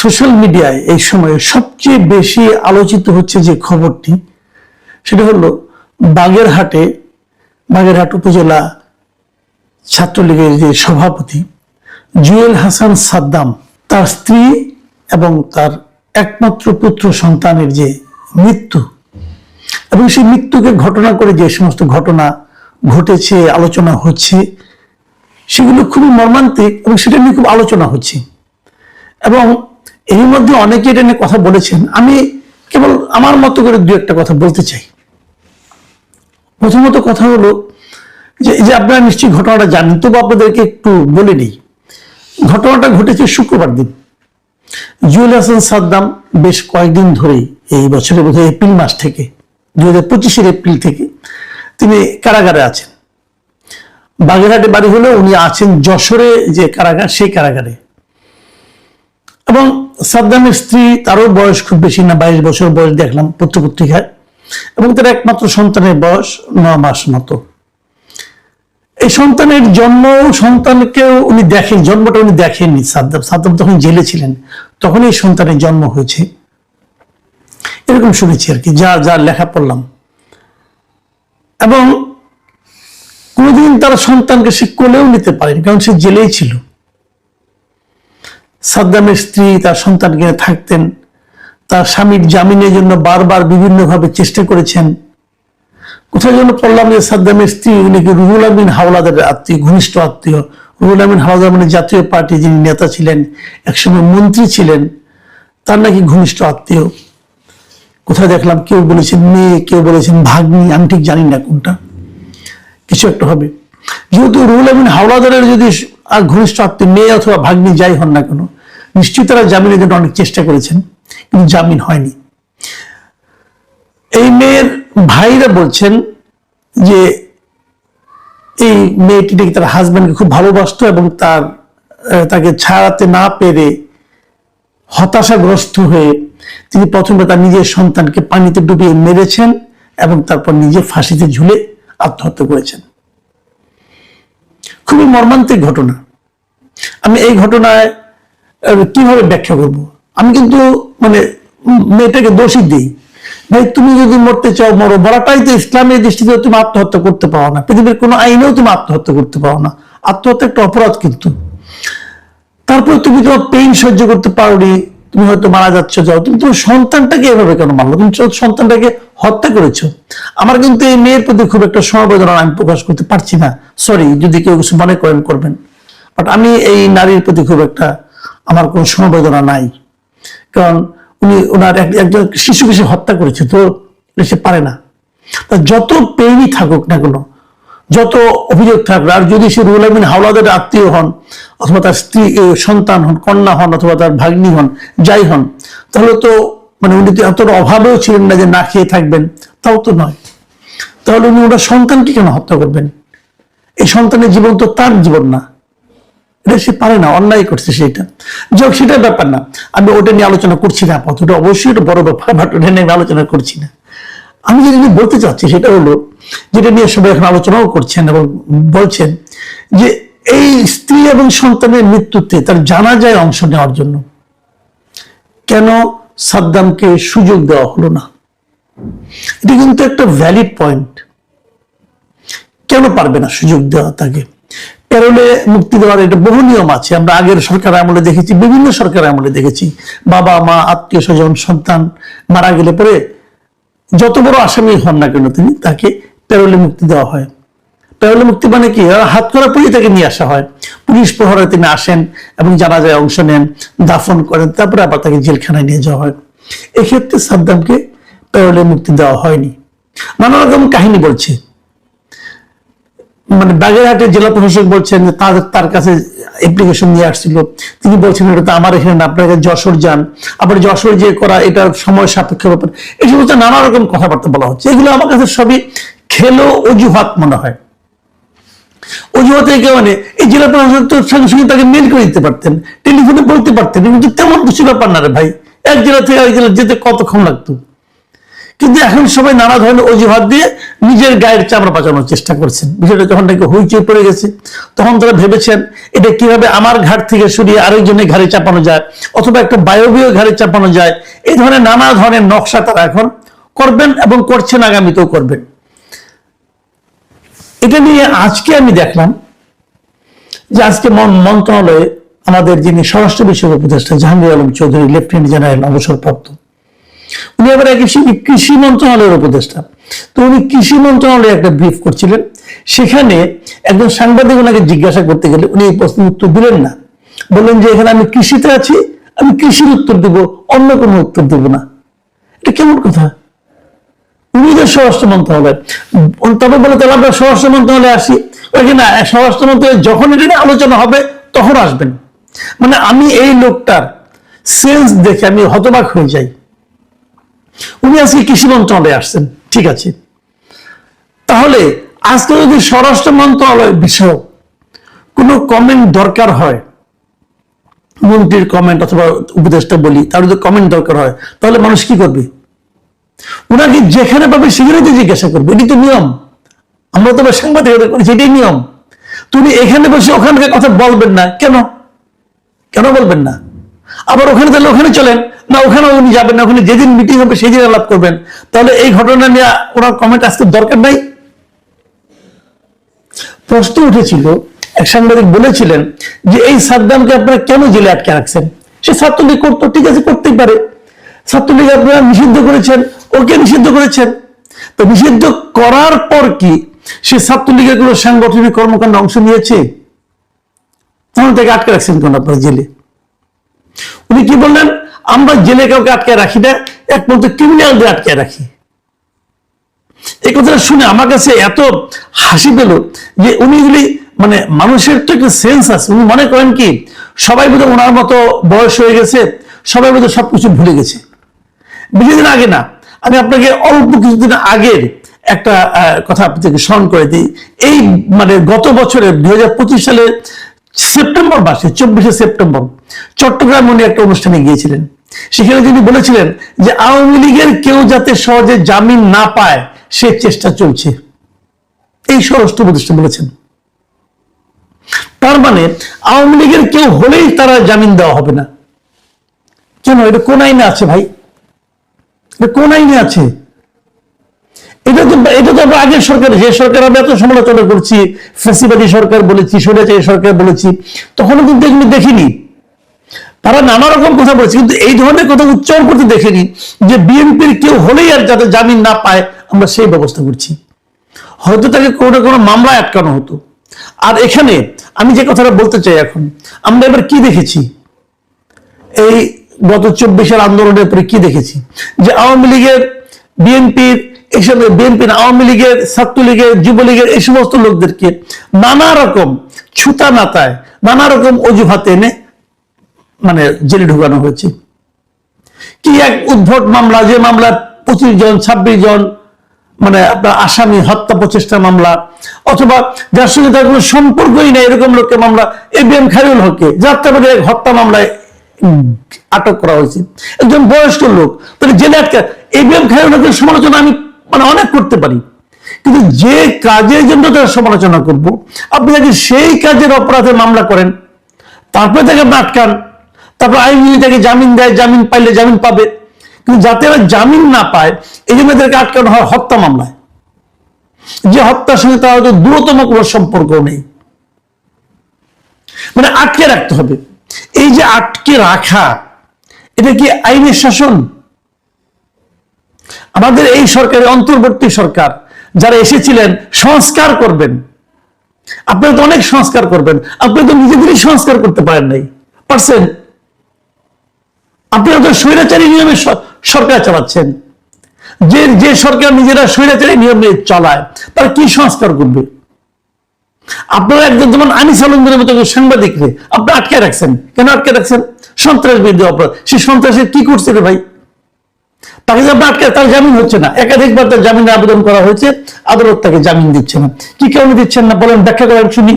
Social মিডিয়ায় এই সময়ে সবচেয়ে বেশি আলোচিত হচ্ছে যে খবরটি, সেটা হলো বাগেরহাট উপজেলা ছাত্রলীগের যে সভাপতি জুয়েল হাসান সাদ্দাম, তার স্ত্রী এবং তার একমাত্র পুত্র সন্তানের যে মৃত্যু, এবং সেই মৃত্যুকে ঘটনা করে যে সমস্ত ঘটনা ঘটেছে, আলোচনা হচ্ছে, সেগুলো খুবই মর্মান্তিক এবং সেটা নিয়ে খুব আলোচনা হচ্ছে। এবং এর মধ্যে অনেকে এটা নিয়ে কথা বলেছেন। আমি কেবল আমার মতো করে দু একটা কথা বলতে চাই। প্রথমত কথা হলো যে আপনারা নিশ্চয়ই ঘটনাটা জানেন, তবু আপনাদেরকে একটু বলে নিই। ঘটনাটা ঘটেছে শুক্রবার দিন। জুয়েল হাসান সাদ্দাম বেশ কয়েকদিন ধরেই, এই বছরের বোধহয় এপ্রিল মাস থেকে, 2025-এর এপ্রিল থেকে তিনি কারাগারে আছেন। বাগেরহাটে বাড়ি হলেও উনি আছেন যশোরে যে কারাগার, সেই কারাগারে। এবং সাদ্দামের স্ত্রী, তারও বয়স খুব বেশি না, 22 বছর বয়স দেখলাম পত্রপত্রিকায়, এবং তার একমাত্র সন্তানের বয়স 9 মাস মতো। এই সন্তানের সন্তানকেও উনি দেখেন, জন্মটা উনি দেখেননি। সাদ্দাম তখন জেলে ছিলেন, তখন এই সন্তানের জন্ম হয়েছে, এরকম শুনেছি আর কি, যা লেখা পড়লাম। এবং কোনোদিন তার সন্তানকে সে কোলেও নিতে পারেনি, কারণ সে জেলেই ছিল। সাদ্দামের স্ত্রী তার সন্তানকে থাকতেন, তার স্বামীর জামিনের জন্য বারবার বিভিন্নভাবে চেষ্টা করেছেন। কোথায় যেন পড়লাম যে সাদ্দামের স্ত্রী নাকি রুহুল আমিন হাওলাদারের আত্মীয়, ঘনিষ্ঠ আত্মীয়। রুহুল আমিন হাওলাদার মানে জাতীয় পার্টি যিনি নেতা ছিলেন, একসময় মন্ত্রী ছিলেন, তার নাকি ঘনিষ্ঠ আত্মীয়। কোথায় দেখলাম কেউ বলেছেন মেয়ে, কেউ বলেছেন ভাগ্নি, আমি ঠিক জানি না কোনটা, কিছু একটা হবে। যেহেতু রুহুল আমিন হাওলাদারের যদি আর ঘনিষ্ঠ আত্মীয় মেয়ে অথবা ভাগ্নি যাই হন না কেন, নিশ্চয়ই তারা জামিনের জন্য অনেক চেষ্টা করেছেন, কিন্তু জামিন হয়নি। এই মেয়ের ভাইরা বলছেন যে এই মেয়েটি নাকি তার হাজব্যান্ডকে খুব ভালোবাসতো এবং তাকে ছাড়াতে না পেরে হতাশাগ্রস্ত হয়ে তিনি প্রথমে তার নিজের সন্তানকে পানিতে ডুবিয়ে মেরেছেন এবং তারপর নিজে ফাঁসিতে ঝুলে আত্মহত্যা করেছেন। খুবই মর্মান্তিক ঘটনা। আমি এই ঘটনায় কিভাবে ব্যাখ্যা করব? আমি কিন্তু মেয়েটাকে দোষী দিই, ভাই তুমি যদি মরতে চাও মরো, বলাটাই তো ইসলামের দৃষ্টিতে তুমি আত্মহত্যা করতে পারো না, পৃথিবীর কোনো আইনেও তুমি আত্মহত্যা করতে পারো না। আত্মহত্যা একটা অপরাধ, কিন্তু তারপরে তুমি তোমার পেইন সহ্য করতে পারোনি, তুমি হয়তো মারা যাচ্ছ, যাও, তুমি তোমার সন্তানটাকে এভাবে কেন মারলো? তুমি সন্তানটাকে হত্যা করেছো। আমার কিন্তু এই মেয়ের প্রতি খুব একটা সমবেদনা আমি প্রকাশ করতে পারছি না, সরি, যদি কেউ কিছু মনে করবেন, বাট আমি এই নারীর প্রতি খুব একটা আমার কোনো সমবেদনা নাই। কারণ ওনার একজন শিশুকে সে হত্যা করেছে, তো সে পারে না। যত পেইনই থাকুক না কেন, যত অভিযোগ থাকুক, আর যদি সে রুহুল আমিন হাওলাদারের আত্মীয় হন, অথবা তার স্ত্রী সন্তান হন, কন্যা হন, অথবা তার ভাগ্নি হন, যাই হন, তাহলে তো উনি তো এতটা অভাবেও ছিলেন না যে না খেয়ে থাকবেন, তাও তো নয়। তাহলে উনি ওনার সন্তানকে কেন হত্যা করবেন? এই সন্তানের জীবন তো তার জীবন না, এটা সে পারে না, অন্যায় করছে সেটা। যাক, সেটা ব্যাপার না, আমি ওটা নিয়ে আলোচনা করছি না আপাতত, ওটা অবশ্যই একটা বড় ব্যাপার, বাট ওটা নিয়ে আমি আলোচনা করছি না। আমি যেটা বলতে চাচ্ছি সেটা হলো, যেটা নিয়ে সবাই এখন আলোচনাও করছেন এবং বলছেন যে এই স্ত্রী এবং সন্তানের মৃত্যুতে তার জানাজায় অংশ নেওয়ার জন্য কেন সাদ্দামকে সুযোগ দেওয়া হলো না? এটা কিন্তু একটা ভ্যালিড পয়েন্ট। কেন পারবে না সুযোগ দেওয়া তাকে? প্যারোলে মুক্তি দেওয়ার এটা বহু নিয়ম আছে, আমরা আগের সরকার আমলে দেখেছি, বিভিন্ন সরকার আমলে দেখেছি। বাবা মা, আত্মীয় স্বজন, সন্তান মারা গেলে পরে যত বড় আসামি হন না কেন তিনি, তাকে প্যারোলে মুক্তি দেওয়া হয়। প্যারোলে মুক্তি মানে কি? হাত করা পরেই তাকে নিয়ে আসা হয়, পুলিশ প্রহরে তিনি আসেন এবং জানাজায় অংশ নেন, দাফন করেন, তারপরে আবার তাকে জেলখানায় নিয়ে যাওয়া হয়। এক্ষেত্রে সাদ্দামকে প্যারোলে মুক্তি দেওয়া হয়নি। নানা রকম কাহিনী বলছে, বাগেরহাটের জেলা প্রশাসক বলছেন যে তার কাছে অ্যাপ্লিকেশন নিয়ে আসছিল, তিনি বলছেন এটা তো আমার এখানে না, আপনাকে যশোর যান, আবার যশোর যে করা এটা সময় সাপেক্ষ ব্যাপার, এই সমস্ত নানা রকম কথাবার্তা বলা হচ্ছে। এগুলো আমার কাছে সবই খেলো অজুহাত মনে হয়। অজুহাতে এই জেলা প্রশাসক তো সঙ্গে সঙ্গে তাকে মেল করে দিতে পারতেন, টেলিফোনে বলতে পারতেন, কিন্তু তেমন কিছু ব্যাপার না রে ভাই। এক জেলা থেকে আরেক জেলা যেতে কতক্ষণ লাগতো? কিন্তু এখন সবাই নানা ধরনের অজুহাত দিয়ে নিজের গায়ের চামড়া বাঁচানোর চেষ্টা করছেন। বিষয়টা যখন নাকি হইচই পড়ে গেছে, তখন তারা ভেবেছেন এটা কিভাবে আমার ঘাট থেকে সরিয়ে আরেকজনের ঘাড়ে চাপানো যায়, অথবা একটা বায়বীয় ঘাড়ে চাপানো যায়। এই ধরনের নানা ধরনের নকশা তারা এখন করবেন এবং করছেন, আগামীতেও করবেন। এটা নিয়ে আজকে আমি দেখলাম যে আজকে মন্ত্রণালয়ে আমাদের যিনি স্বরাষ্ট্র বিষয়ক উপদেষ্টা জাহাঙ্গীর আলম চৌধুরী, লেফটেন্যান্ট জেনারেল অবসরপ্রাপ্ত, উনি আবার কৃষি মন্ত্রণালয়ের উপদেষ্টা। তো উনি কৃষি মন্ত্রণালয়ে একটা ব্রিফ করছিলেন, সেখানে একজন সাংবাদিক ওনাকে জিজ্ঞাসা করতে গেলে উনি এই প্রশ্নের উত্তর দিলেন না। বললেন যে এখানে আমি কৃষিতে আছি, আমি কৃষির উত্তর দেব, অন্য কোনো উত্তর দেব না। এটা কেমন কথা? উনি যে স্বরাষ্ট্র মন্ত্রণালয়, তবে বলে তাহলে আমরা স্বরাষ্ট্র মন্ত্রণালয়ে আসি, না, স্বরাষ্ট্র মন্ত্রণালয়ে যখন এটা নিয়ে আলোচনা হবে তখন আসবেন। মানে আমি এই লোকটার সেন্স দেখে আমি হতবাক হয়ে যাই। উনি আজকে কৃষি মন্ত্রণালয়ে আসছেন, ঠিক আছে, তাহলে আজকে যদি স্বরাষ্ট্র মন্ত্রণালয় বিষয় কোনো কমেন্ট দরকার হয়, মন্ত্রীর কমেন্ট অথবা উপদেষ্টা বলি, তার যদি কমেন্ট দরকার হয়, তাহলে মানুষ কি করবে? ওনাকে যেখানে পাবে সেখানে তো জিজ্ঞাসা করবে। এটি তো নিয়ম, আমরা তো সাংবাদিকতা করেছি, এটাই নিয়ম। তুমি এখানে বসে ওখানকার কথা বলবেন না কেন? কেন বলবেন না? আবার ওখানে তাহলে ওখানে চলেন না, ওখানে উনি যাবেন না, ওখানে যেদিন মিটিং হবে সেই দিন আলাপ করবেন। তাহলে এই ঘটনা নিয়ে ওনার কমেন্ট আসতে দরকার নাই। প্রশ্ন উঠেছিল, এক সাংবাদিক বলেছিলেন যে এই সাদ্দামকে আপনারা কেন জেলে আটকে রাখছেন? সে ছাত্রলীগ করতো, ঠিক আছে, করতেই পারে। ছাত্রলীগ আপনারা নিষিদ্ধ করেছেন, ওকে নিষিদ্ধ করেছেন। তো নিষিদ্ধ করার পর কি সে ছাত্রলীগের কোনো সাংগঠনিক কর্মকাণ্ডে অংশ নিয়েছে? তখন তাকে আটকে রাখছেন কেন আপনারা জেলে? উনি কি বললেন? আমরা জেলে কাউকে আটকে রাখি না, একমাত্র ক্রিমিনালদের আটকে রাখি। এই কথাটা শুনে আমার কাছে এত হাসি পেল যে উনি যদি, মানে মানুষের তো একটা সেন্স আছে, উনি মনে করেন কি সবাই বোধহয় ওনার মতো বয়স হয়ে গেছে, সবাই বোধহয় সবকিছু ভুলে গেছে। বেশিদিন আগে না, আমি আপনাকে অল্প কিছুদিন আগের একটা কথা আপনাকে স্মরণ করে দিই। এই মানে গত বছরের 2025 সালের সেপ্টেম্বর মাসে 24শে সেপ্টেম্বর চট্টগ্রাম উনি একটা অনুষ্ঠানে গিয়েছিলেন। সেখানে তিনি বলেছিলেন যে আওয়ামী লীগের কেউ যাতে সহজে জামিন না পায় সে চেষ্টা চলছে। এই স্বরাষ্ট্র উপদেষ্টা বলেছেন। তার মানে আওয়ামী লীগের কেউ হলেই তারা জামিন দেওয়া হবে না। কেন? এটা কোন আইনে আছে ভাই? এটা কোন আইনে আছে? এটা তো আগের সরকার, যে সরকার আমরা এত সমালোচনা করছি, ফ্যাসিবাদী সরকার বলেছি, স্বৈরাচারী সরকার বলেছি, তখনও কিন্তু এগুলো দেখিনি। তারা নানা রকম কথা বলেছে, কিন্তু এই ধরনের কথা উচ্চারণ করতে দেখিনি যে বিএনপির কেউ হলেই আর যাতে জামিন না পায় আমরা সেই ব্যবস্থা করছি। হয়তো তাকে কোনো না কোনো মামলায় আটকানো হতো। আর এখানে আমি যে কথাটা বলতে চাই, এখন আমরা এবার কি দেখেছি, এই গত 24-এর আন্দোলনের পরে কি দেখেছি, যে আওয়ামী লীগের, বিএনপির, এইসব বিএনপি, আওয়ামী লীগের, ছাত্রলীগের, যুবলীগের এই সমস্ত লোকদেরকে নানা রকম ছুতা নাতায়, নানা রকম অজুহাত এনে মানে জেলে ঢুকানো হয়েছে। কি এক উদ্ভট মামলা, যে মামলা 25 জন 26 জন মানে আপনার আসামি, হত্যা প্রচেষ্টা মামলা, অথবা যার সঙ্গে তার কোনো সম্পর্কই নেই এরকম লোককে মামলা, এবিএম খায়রুল হককে যাত্রাবাড়ি হত্যা মামলায় আটক করা হয়েছে, একজন বয়স্ক লোক, তাহলে জেলে আটকা। এবিএম খায়রুল হকের সমালোচনা আমি মানে অনেক করতে পারি, কিন্তু যে কাজের জন্য তার সমালোচনা করব, আপনি যদি সেই কাজের অপরাধে মামলা করেন, তারপরে তাকে আটকান, তারপর আইনজীবী তাকে জামিন দেয়, জামিন পাইলে জামিন পাবে, কিন্তু যাতে জামিন না পায় এই জন্য তাদেরকে আটকানো হয় হত্যা মামলায়, যে হত্যার সঙ্গে তার হয়তো দূরতম কোনো সম্পর্ক নেই। মানে আটকে রাখতে হবে। এই যে আটকে রাখা, এটা কি আইনের শাসন? আমাদের এই সরকারের অন্তর্বর্তী সরকার যারা এসেছিলেন সংস্কার করবেন, আপনারা তো অনেক সংস্কার করবেন, আপনি তো নিজেদেরই সংস্কার করতে পারেন নাই, পারছেন? আপনারা তো স্বৈরাচারী নিয়মে সরকার চালাচ্ছেন। যে সরকার নিজেরা স্বৈরাচারী নিয়মে চালায় তারা কি সংস্কার করবে? আপনারা একদম যেমন আনিস আলমদের মতো সাংবাদিকরে আপনি আটকে রাখছেন। কেন আটকে রাখছেন? সন্ত্রাস বিরোধী অপরাধ। সে সন্ত্রাসের কি করছে রে ভাই? তাকে যে আপনি আটকে, তার জামিন হচ্ছে না, একাধিকবার তার জামিনের আবেদন করা হয়েছে, আদালত তাকে জামিন দিচ্ছে না। কি কারণে দিচ্ছেন না বলেন, ব্যাখ্যা করেন শুনি।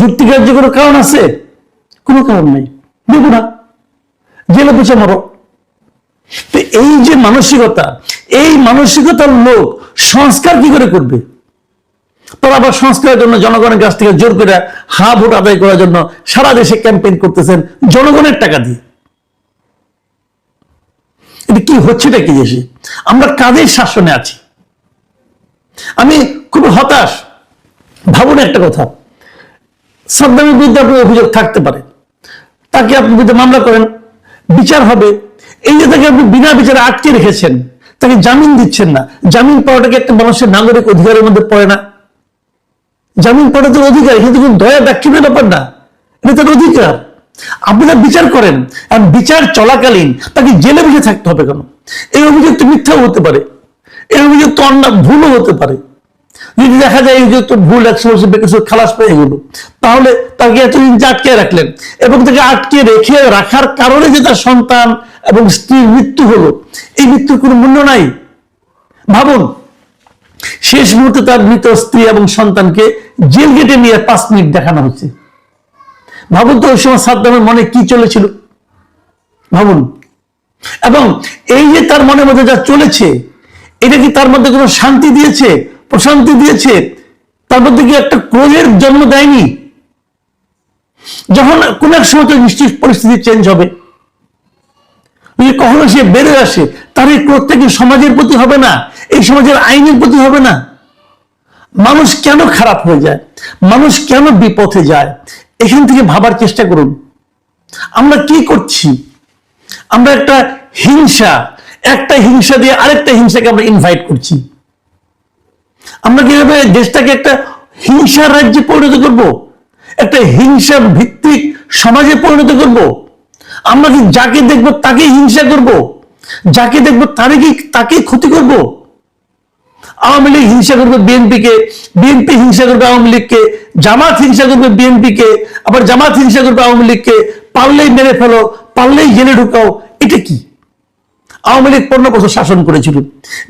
যুক্তিগ্রাহ্য কোনো কারণ আছে? কোনো কারণ নেই, দেব না, জেলে পুছে মরো। তো এই যে মানসিকতা, এই মানসিকতার লোক সংস্কার কি করে করবে? তারা আবার সংস্কারের জন্য জনগণের কাছ থেকে জোর করে ভোট আদায় করার জন্য সারা দেশে ক্যাম্পেইন করতেছেন জনগণের টাকা দিয়ে। এটা কি হচ্ছেটা কি দেশে? আমরা কাদের শাসনে আছি? আমি খুব হতাশ। ভাবুন একটা কথা, সাদ্দামের বিরুদ্ধে আপনার অভিযোগ থাকতে পারে, তাকে আপনি বিরুদ্ধে মামলা করেন, বিচার হবে। এই যে তাকে আপনি বিনা বিচারে আটকে রেখেছেন, তাকে জামিন দিচ্ছেন না। জামিন পাওয়াটাকে একটা মানুষের নাগরিক অধিকারের মধ্যে পড়ে না? জামিন পাওয়াটা তার অধিকার, কিন্তু দয়া ব্যাখ্যা ব্যাপার না, এটা তার অধিকার। আপনি তার বিচার করেন, আর বিচার চলাকালীন তাকে জেলে বসে থাকতে হবে কেন? এই অভিযোগ তো মিথ্যাও হতে পারে, এই অভিযোগ তো অন্য ভুলও হতে পারে। যদি দেখা যায় এই যে তো ভুল 100 বছর বেকার খালাস পেয়ে গেল, তাহলে তাকে এতদিন আটকে রাখলেন, এবং তাকে আটকে রেখে রাখার কারণে যে তার সন্তান এবং স্ত্রীর মৃত্যু হলো, এই মৃত্যুর কোনো মূল্য নাই। ভাবুন, শেষ মুহূর্তে তার মৃত স্ত্রী এবং সন্তানকে জেল গেটে নিয়ে 5 মিনিট দেখানো হচ্ছে। ভাবুন তো ওই সময় সাদ্দামের মনে কি চলেছিল, ভাবুন। এবং এই যে তার মনের মধ্যে যা চলেছে, এটা কি তার মধ্যে কোনো শান্তি দিয়েছে, প্রশান্তি দিয়েছে? তার মধ্যে কি একটা ক্রোধের জন্ম দেয়নি? যখন কোন এক সময় তো নিশ্চিত পরিস্থিতি চেঞ্জ হবে, যদি কখনো সে বেড়ে আসে, তার এই ক্রোধটা কি সমাজের প্রতি হবে না? এই সমাজের আইনের প্রতি হবে না? মানুষ কেন খারাপ হয়ে যায়, মানুষ কেন বিপথে যায়, এখান থেকে ভাবার চেষ্টা করুন। আমরা কি করছি? আমরা একটা হিংসা দিয়ে আরেকটা হিংসাকে আমরা ইনভাইট করছি। আমরা কিভাবে দেশটাকে একটা হিংসার রাজ্যে পরিণত করব, একটা হিংসা ভিত্তিক সমাজে পরিণত করব? আমরা কি যাকে দেখবো তাকে হিংসা করব, যাকে দেখবো তাকে ক্ষতি করব? আওয়ামী লীগ হিংসা করবে বিএনপিকে, বিএনপি হিংসা করবে আওয়ামী লীগকে, জামাত হিংসা করবে বিএনপিকে, আবার জামাত হিংসা করবে আওয়ামী লীগকে। পারলেই মেরে ফেলো, পারলেই জেলে ঢুকাও। এটা কি? আওয়ামী লীগ 15 বছর শাসন করেছিল,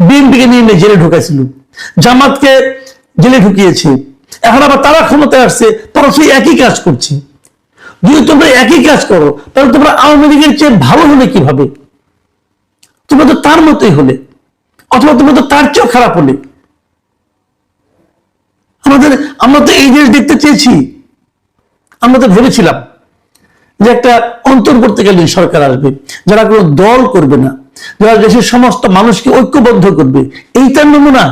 বিএনপিকে নিয়ে জেলে ঢুকাইছিল, জামাতকে জেলে ঢুকিয়েছে। এখন আবার তারা ক্ষমতায় আসছে, তারা সেই একই কাজ করছে। যদি তোমরা একই কাজ করো, তাহলে তোমরা আওয়ামী লীগের চেয়ে ভালো হলে কিভাবে? তোমরা তো তার মতোই হলে, অথবা তোমরা তো তার চেয়েও খারাপ হলে। আমরা তো এই জিনিস দেখতে চেয়েছি। আমরা তো ভেবেছিলাম যে একটা অন্তর্বর্তীকালীন সরকার আসবে, যারা কোনো দল করবে না, যারা দেশের সমস্ত মানুষকে ঐক্যবদ্ধ করবে। এই তার নমুনা।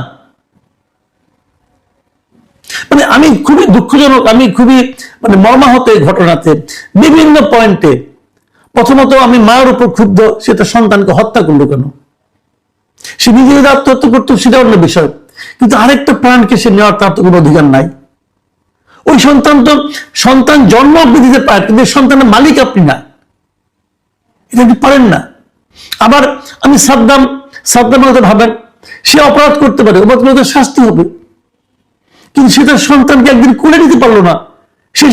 মানে আমি খুবই দুঃখজনক, আমি খুবই মর্মাহত এই ঘটনাতে বিভিন্ন পয়েন্টে। প্রথমত আমি মায়ের উপর ক্ষুব্ধ, সে তার সন্তানকে হত্যা করলো কেন? সে নিজে যদি আত্মহত্যা করতো সেটা অন্য বিষয়, কিন্তু আরেকটা প্রাণকে সে নেওয়ার তার তো কোনো অধিকার নাই। ওই সন্তান জন্ম আপনি দিতে পারেন, কিন্তু সন্তানের মালিক আপনি না, এটা আপনি পারেন না। আবার আমি সাদ্দামের কথা ভাবেন, সে অপরাধ করতে পারে, অপরাধ করলে শাস্তি হবে, কিন্তু সে তার সন্তানকে একদিন কোলে নিতে পারলো না। সেই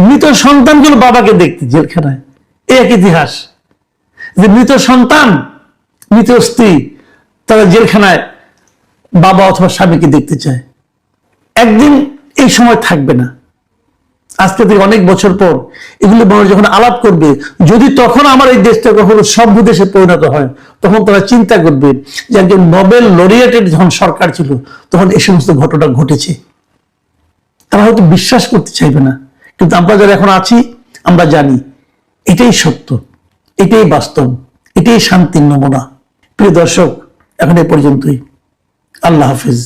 মৃত সন্তানগুলো বাবাকে দেখতে জেলখানায়। এই এক ইতিহাস যে মৃত সন্তান, মৃত স্ত্রী, তারা জেলখানায় বাবা অথবা স্বামীকে দেখতে চায়। একদিন এই সময় থাকবে না। আজকে থেকে অনেক বছর পর এগুলো মানুষ যখন আলাপ করবে, যদি তখন আমার এই দেশটা কখনো সভ্য দেশে পরিণত হয়, তখন তারা চিন্তা করবে যে একজন নোবেল লরিয়েটের যখন সরকার ছিল, তখন এই সমস্ত ঘটনা ঘটেছে। তারা হয়তো বিশ্বাস করতে চাইবে না, কিন্তু আমরা যারা এখন আছি, আমরা জানি এটাই সত্য, এটাই বাস্তব, এটাই শান্তির নমুনা। প্রিয় দর্শক, এখন এ পর্যন্তই। আল্লাহ হাফিজ।